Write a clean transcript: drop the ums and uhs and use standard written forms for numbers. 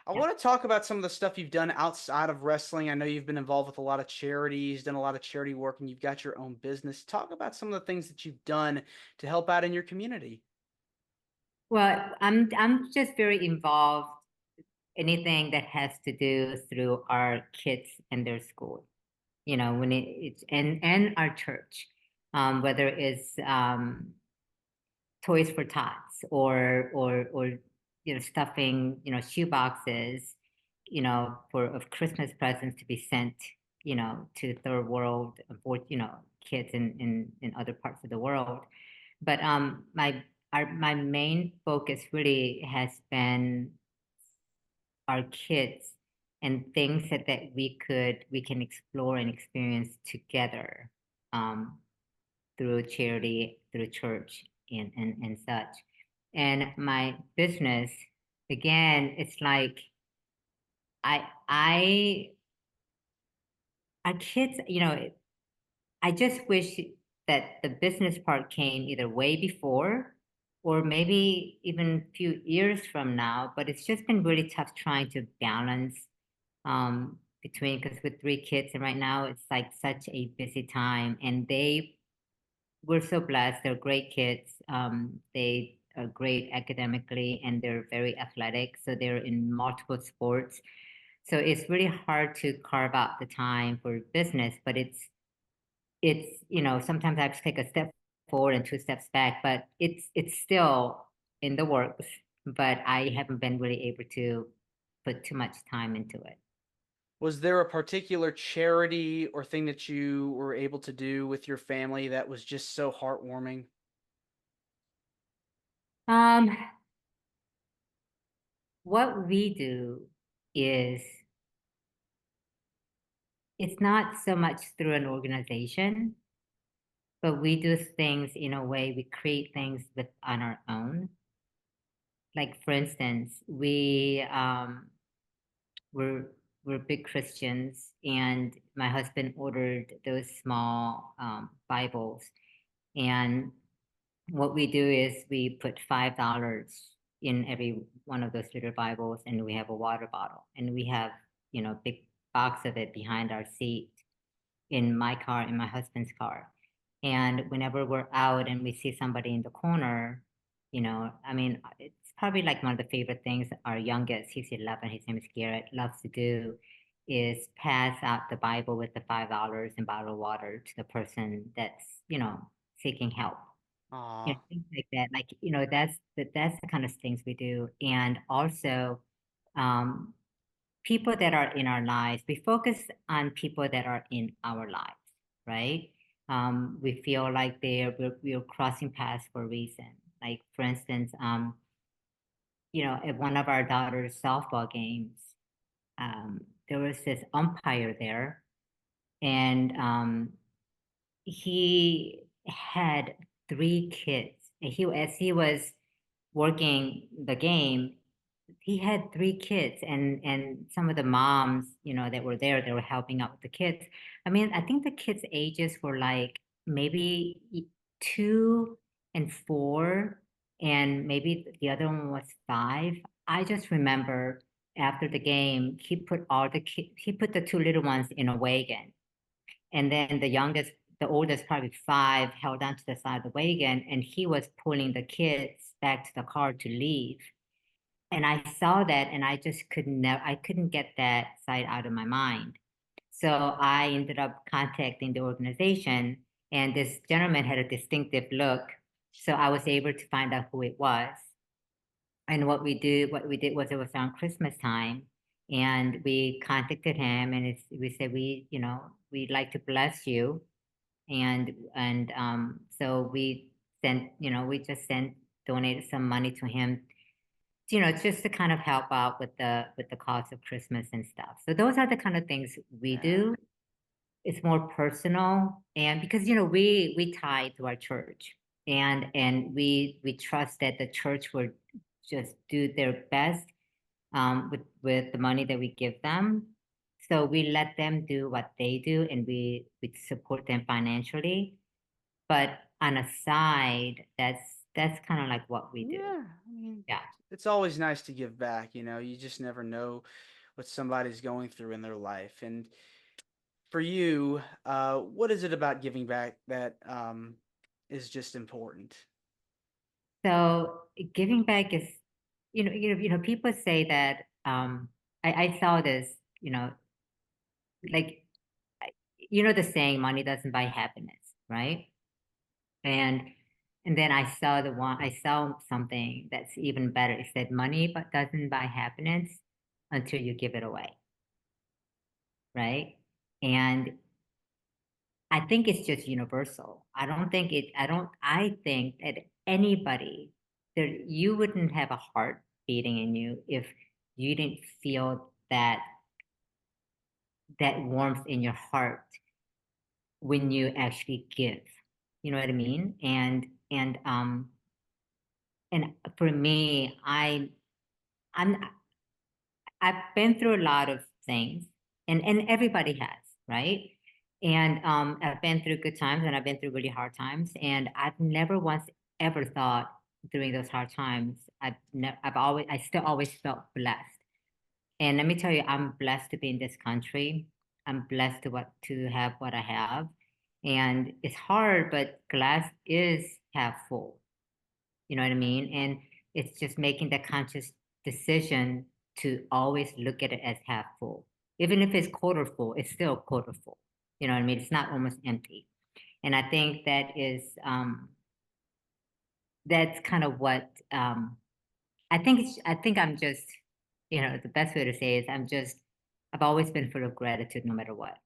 I Yeah. want to talk about some of the stuff you've done outside of wrestling. I know you've been involved with a lot of charities, done a lot of charity work, and you've got your own business. Talk about some of the things that you've done to help out in your community. Well, I'm just very involved anything that has to do through our kids and their school. When it's and our church, whether it's Toys for Tots or stuffing shoe boxes, for of Christmas presents to be sent, to third world or kids in other parts of the world. But my main focus really has been our kids and things that we can explore and experience together, um, through charity, through church and such. And my business, again, it's like I our kids, I just wish that the business part came either way before or maybe even a few years from now, but it's just been really tough trying to balance between because with three kids and right now it's like such a busy time and we're so blessed. They're great kids. They are great academically and they're very athletic. So they're in multiple sports. So it's really hard to carve out the time for business, but sometimes I have to take a step forward and two steps back, but it's still in the works, but I haven't been really able to put too much time into it. Was there a particular charity or thing that you were able to do with your family that was just so heartwarming? Um, what we do is it's not so much through an organization, but we do things in a way we create things with on our own. Like for instance, we're we're big Christians, and my husband ordered those small Bibles. And what we do is we put $5 in every one of those little Bibles, and we have a water bottle, and we have a big box of it behind our seat in my car, in my husband's car. And whenever we're out and we see somebody in the corner, I mean, it's probably like one of the favorite things our youngest, he's 11, his name is Garrett, loves to do is pass out the Bible with the $5 and bottle of water to the person that's, seeking help. Aw. Things like that. Like, that's the kind of things we do. And also, um, people that are in our lives, we focus on people that are in our lives, right? We feel like we're crossing paths for a reason. Like for instance, at one of our daughter's softball games, there was this umpire there, and he had three kids. And as he was working the game, he had three kids and some of the moms, that were there, they were helping out with the kids. I mean, I think the kids' ages were like maybe 2 and 4, and maybe the other one was 5. I just remember after the game, he put the two little ones in a wagon. And then the oldest, probably 5, held onto the side of the wagon, and he was pulling the kids back to the car to leave. And I saw that and I couldn't get that sight out of my mind. So I ended up contacting the organization and this gentleman had a distinctive look. So I was able to find out who it was. And what we did was it was around Christmas time and we contacted him and we said, we'd like to bless you. So we just donated some money to him, just to kind of help out with the cost of Christmas and stuff. So those are the kind of things we Yeah. do. It's more personal, and because we tie to our church, and we trust that the church will just do their best with the money that we give them. So we let them do what they do, and we support them financially. But on a side, that's kind of like what we do. Yeah, I mean, Yeah. it's always nice to give back, you know. You just never know what somebody's going through in their life. And for you, what is it about giving back that is just important? So giving back is, people say that, I saw this, like, the saying, money doesn't buy happiness, right? And and then I saw something that's even better. It said money but doesn't buy happiness until you give it away, right? And I think it's just universal. I think that anybody, there you wouldn't have a heart beating in you if you didn't feel that warmth in your heart when you actually give. You know what I mean? And for me, I'm I've been through a lot of things, and everybody has, right? And I've been through good times and I've been through really hard times, and I've never once ever thought during those hard times I still always felt blessed. And let me tell you, I'm blessed to be in this country. I'm blessed to have what I have, and it's hard, but glass is half full. You know what I mean? And it's just making the conscious decision to always look at it as half full. Even if it's quarter full, it's still quarter full. You know what I mean? It's not almost empty. And I think that's kind of what I think I'm just, the best way to say is I've always been full of gratitude no matter what.